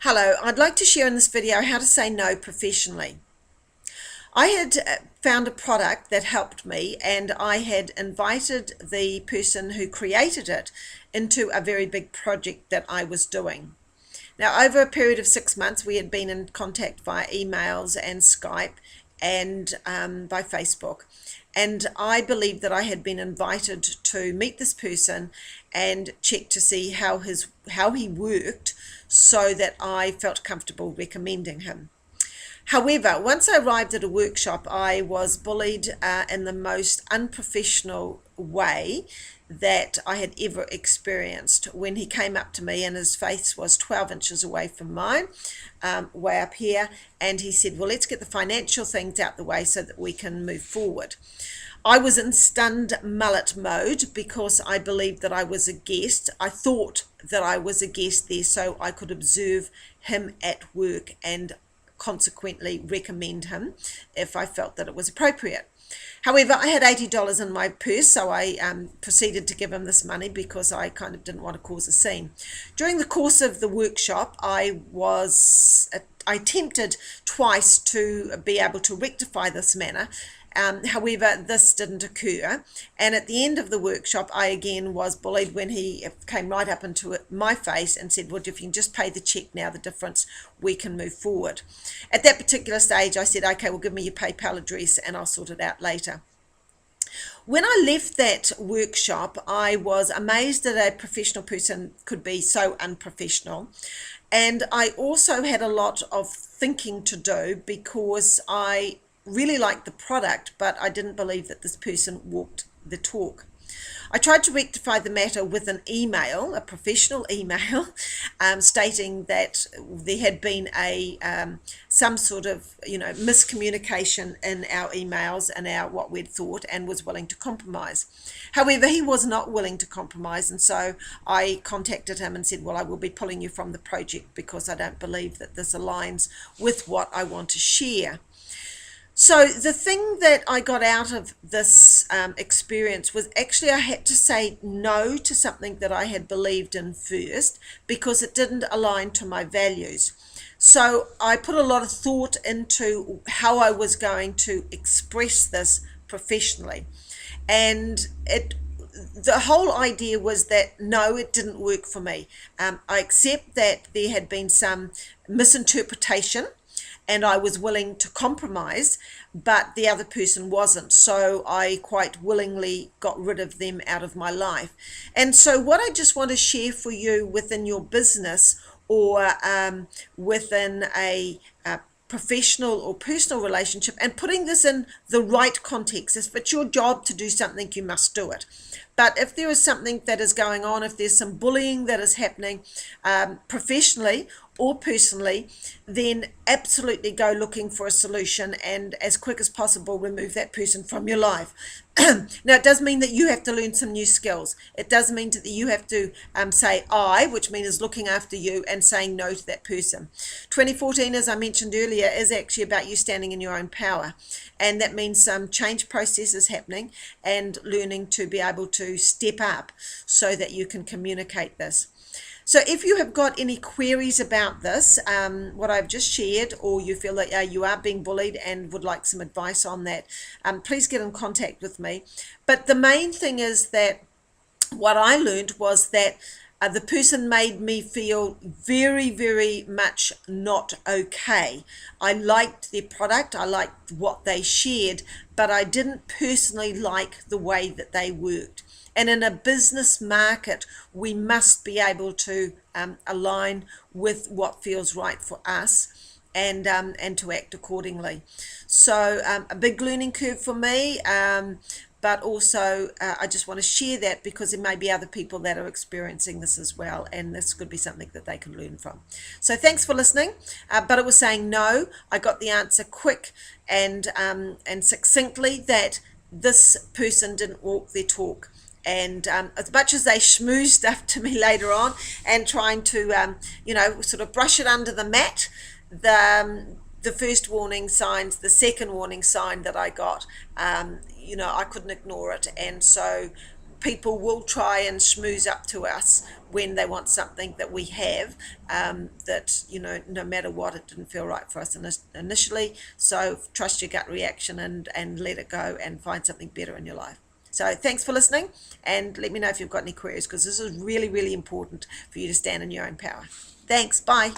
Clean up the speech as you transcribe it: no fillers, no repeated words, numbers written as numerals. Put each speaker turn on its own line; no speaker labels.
Hello, I'd like to share in this video how to say no professionally. I had found a product that helped me, and I had invited the person who created it into a very big project that I was doing. Now, over a period of 6 months, we had been in contact via emails and Skype and by Facebook. And I believed that I had been invited to meet this person and check to see how he worked, so that I felt comfortable recommending him. However, once I arrived at a workshop, I was bullied in the most unprofessional way that I had ever experienced. When he came up to me, and his face was 12 inches away from mine, way up here, and he said, well, let's get the financial things out the way so that we can move forward. I was in stunned mullet mode because I believed that I was a guest. I thought that I was a guest there so I could observe him at work and consequently recommend him if I felt that it was appropriate. However, I had $80 in my purse, so I proceeded to give him this money because I kind of didn't want to cause a scene. During the course of the workshop, I attempted twice to be able to rectify this manner. However, this didn't occur, and at the end of the workshop, I again was bullied when he came right up into my face and said, well, if you can just pay the check now, the difference, we can move forward. At that particular stage, I said, okay, well, give me your PayPal address and I'll sort it out later. When I left that workshop, I was amazed that a professional person could be so unprofessional. And I also had a lot of thinking to do because I really liked the product, but I didn't believe that this person walked the talk. I tried to rectify the matter with an email, a professional email, stating that there had been some sort of miscommunication in our emails and what we'd thought, and was willing to compromise. However, he was not willing to compromise, and so I contacted him and said, well, I will be pulling you from the project because I don't believe that this aligns with what I want to share. So the thing that I got out of this experience was actually I had to say no to something that I had believed in first because it didn't align to my values. So I put a lot of thought into how I was going to express this professionally. And the whole idea was that no, it didn't work for me. I accept that there had been some misinterpretation and I was willing to compromise, but the other person wasn't. So I quite willingly got rid of them out of my life. And so what I just want to share for you within your business or within a professional or personal relationship, and putting this in the right context. If it's your job to do something, you must do it. But if there is something that is going on, if there's some bullying that is happening professionally or personally, then absolutely go looking for a solution and as quick as possible remove that person from your life. Now, it does mean that you have to learn some new skills. It does mean that you have to say I, which means looking after you and saying no to that person. 2014, as I mentioned earlier, is actually about you standing in your own power. And that means some change processes happening and learning to be able to step up so that you can communicate this. So if you have got any queries about this, what I've just shared, or you feel that you are being bullied and would like some advice on that, please get in contact with me. But the main thing is that what I learned was that the person made me feel very, very much not okay. I liked their product, I liked what they shared, but I didn't personally like the way that they worked. And in a business market, we must be able to align with what feels right for us and to act accordingly. So a big learning curve for me, but also I just want to share that because there may be other people that are experiencing this as well, and this could be something that they can learn from. So thanks for listening, but it was saying no. I got the answer quick and succinctly that this person didn't walk their talk. And as much as they schmooze stuff to me later on and trying to, sort of brush it under the mat, the first warning signs, the second warning sign that I got, I couldn't ignore it. And so people will try and schmooze up to us when they want something that we have, that, no matter what, it didn't feel right for us initially. So trust your gut reaction and let it go and find something better in your life. So thanks for listening, and let me know if you've got any queries, because this is really, really important for you to stand in your own power. Thanks. Bye.